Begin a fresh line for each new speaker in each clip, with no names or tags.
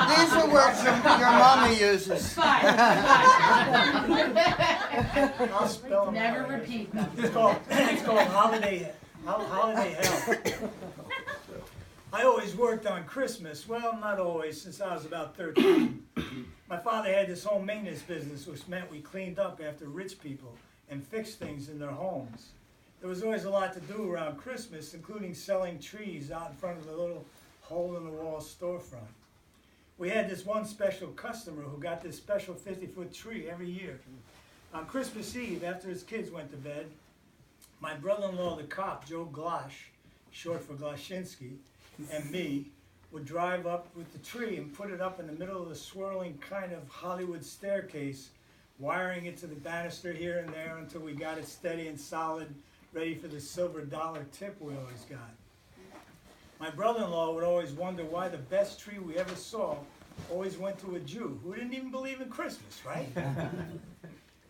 These are words your mommy uses.
I'll spell them
Never
out.
repeat them.
It's called holiday hell. I always worked on Christmas. Well, not always, since I was about 13. My father had this home maintenance business, which meant we cleaned up after rich people and fixed things in their homes. There was always a lot to do around Christmas, including selling trees out in front of the little hole-in-the-wall storefront. We had this one special customer who got this special 50-foot tree every year. On Christmas Eve, after his kids went to bed, my brother-in-law, the cop, Joe Glosh, short for Gloshinsky, and me would drive up with the tree and put it up in the middle of the swirling kind of Hollywood staircase, wiring it to the banister here and there until we got it steady and solid, ready for the silver dollar tip we always got. My brother-in-law would always wonder why the best tree we ever saw always went to a Jew who didn't even believe in Christmas, right?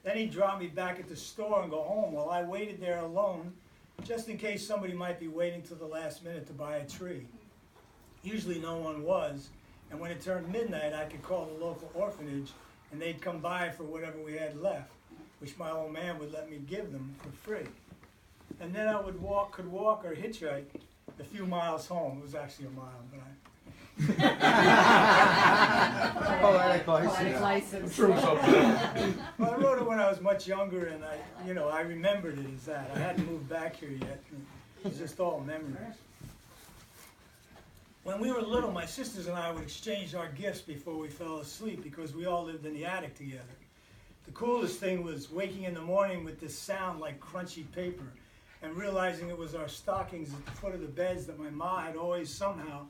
Then he'd drop me back at the store and go home while I waited there alone, just in case somebody might be waiting till the last minute to buy a tree. Usually no one was, and when it turned midnight, I could call the local orphanage, and they'd come by for whatever we had left, which my old man would let me give them for free. And then I could walk or hitchhike a few miles home. It was actually a mile, but
Poetic license.
Well, I wrote it when I was much younger, and I remembered it as that. I hadn't moved back here yet. It was just all memories. When we were little, my sisters and I would exchange our gifts before we fell asleep because we all lived in the attic together. The coolest thing was waking in the morning with this sound like crunchy paper and realizing it was our stockings at the foot of the beds that my ma had always somehow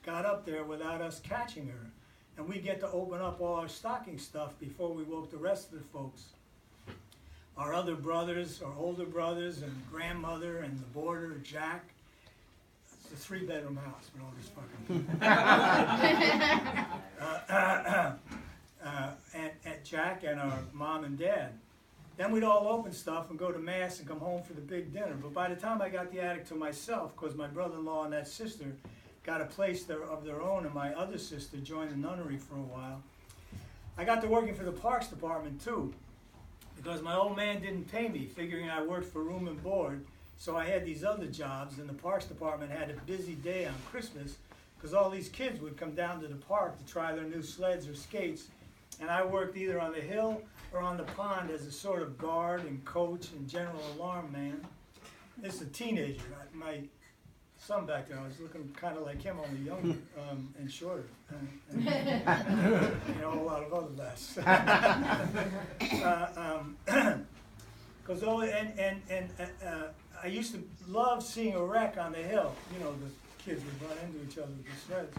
got up there without us catching her. And we'd get to open up all our stocking stuff before we woke the rest of the folks. Our other brothers, our older brothers, and grandmother, and the boarder, Jack. It's a 3-bedroom house with all these fucking and Jack and our mom and dad. Then we'd all open stuff and go to mass and come home for the big dinner. But by the time I got the attic to myself, because my brother-in-law and that sister got a place of their own, and my other sister joined the nunnery for a while, I got to working for the parks department too, because my old man didn't pay me, figuring I worked for room and board. So I had these other jobs, and the Parks Department had a busy day on Christmas because all these kids would come down to the park to try their new sleds or skates, and I worked either on the hill or on the pond as a sort of guard and coach and general alarm man. This is a teenager. My son back there, I was looking kind of like him, only younger and shorter, and a lot of other less. I used to love seeing a wreck on the hill. The kids would run into each other with the sleds.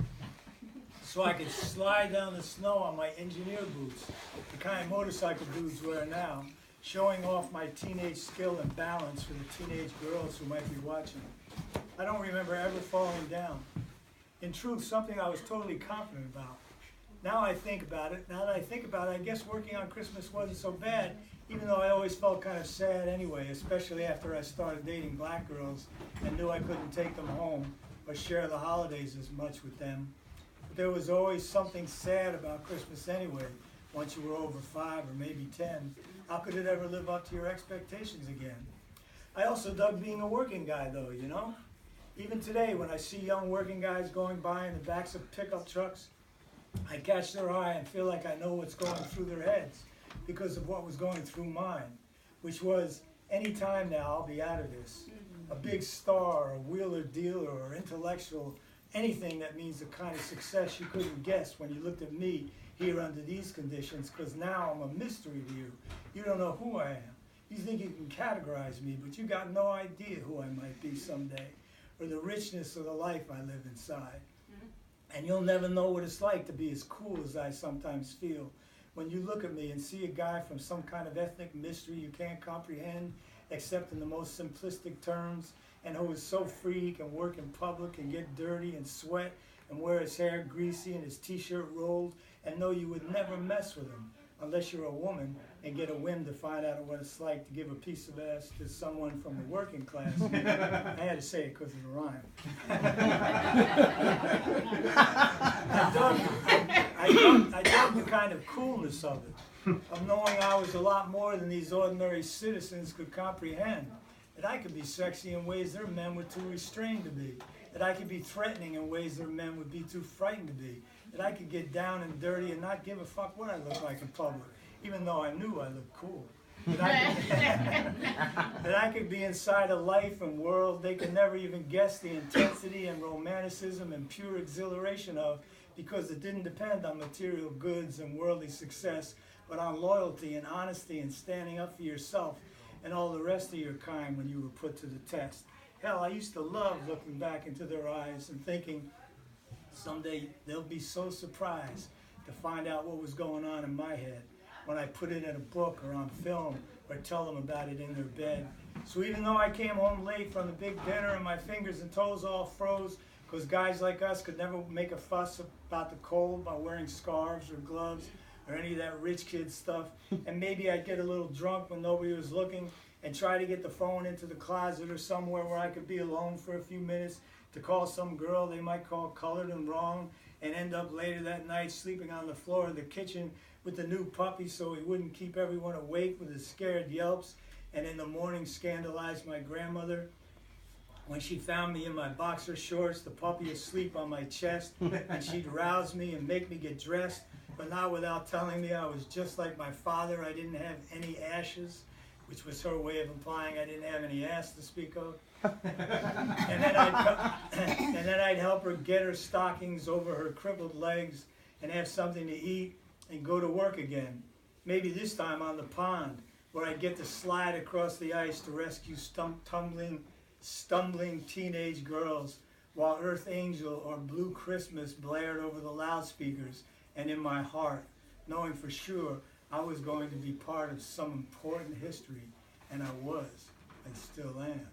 So I could slide down the snow on my engineer boots, the kind motorcycle dudes wear now, showing off my teenage skill and balance for the teenage girls who might be watching. I don't remember ever falling down. In truth, something I was totally confident about. Now that I think about it, I guess working on Christmas wasn't so bad, even though I always felt kind of sad anyway, especially after I started dating black girls and knew I couldn't take them home or share the holidays as much with them. But there was always something sad about Christmas anyway, once you were over 5 or maybe 10. How could it ever live up to your expectations again? I also dug being a working guy though, Even today, when I see young working guys going by in the backs of pickup trucks, I catch their eye and feel like I know what's going through their heads because of what was going through mine, which was, any time now I'll be out of this. A big star, a wheeler dealer, or intellectual, anything that means the kind of success you couldn't guess when you looked at me here under these conditions, because now I'm a mystery to you. You don't know who I am. You think you can categorize me, but you got no idea who I might be someday, or the richness of the life I live inside. And you'll never know what it's like to be as cool as I sometimes feel when you look at me and see a guy from some kind of ethnic mystery you can't comprehend except in the most simplistic terms, and who is so free he can work in public and get dirty and sweat and wear his hair greasy and his t-shirt rolled, and know you would never mess with him unless you're a woman and get a whim to find out what it's like to give a piece of ass to someone from the working class. I had to say it because of the rhyme. I dug the kind of coolness of it, of knowing I was a lot more than these ordinary citizens could comprehend. That I could be sexy in ways their men were too restrained to be. That I could be threatening in ways their men would be too frightened to be. That I could get down and dirty and not give a fuck what I look like in public, even though I knew I looked cool. That I could be inside a life and world they could never even guess the intensity and romanticism and pure exhilaration of, because it didn't depend on material goods and worldly success, but on loyalty and honesty and standing up for yourself and all the rest of your kind when you were put to the test. Hell, I used to love looking back into their eyes and thinking someday they'll be so surprised to find out what was going on in my head when I put it in a book or on film or tell them about it in their bed. So even though I came home late from the big dinner and my fingers and toes all froze, because guys like us could never make a fuss about the cold by wearing scarves or gloves or any of that rich kid stuff, and maybe I'd get a little drunk when nobody was looking and try to get the phone into the closet or somewhere where I could be alone for a few minutes to call some girl they might call colored and wrong, and end up later that night sleeping on the floor of the kitchen with the new puppy so he wouldn't keep everyone awake with his scared yelps, and in the morning scandalize my grandmother when she found me in my boxer shorts, the puppy asleep on my chest, and she'd rouse me and make me get dressed, but not without telling me I was just like my father. I didn't have any ashes, which was her way of implying I didn't have any ass to speak of. And then I'd help her get her stockings over her crippled legs and have something to eat and go to work again. Maybe this time on the pond, where I'd get to slide across the ice to rescue stumbling teenage girls while Earth Angel or Blue Christmas blared over the loudspeakers and in my heart, knowing for sure I was going to be part of some important history, and I was, and still am.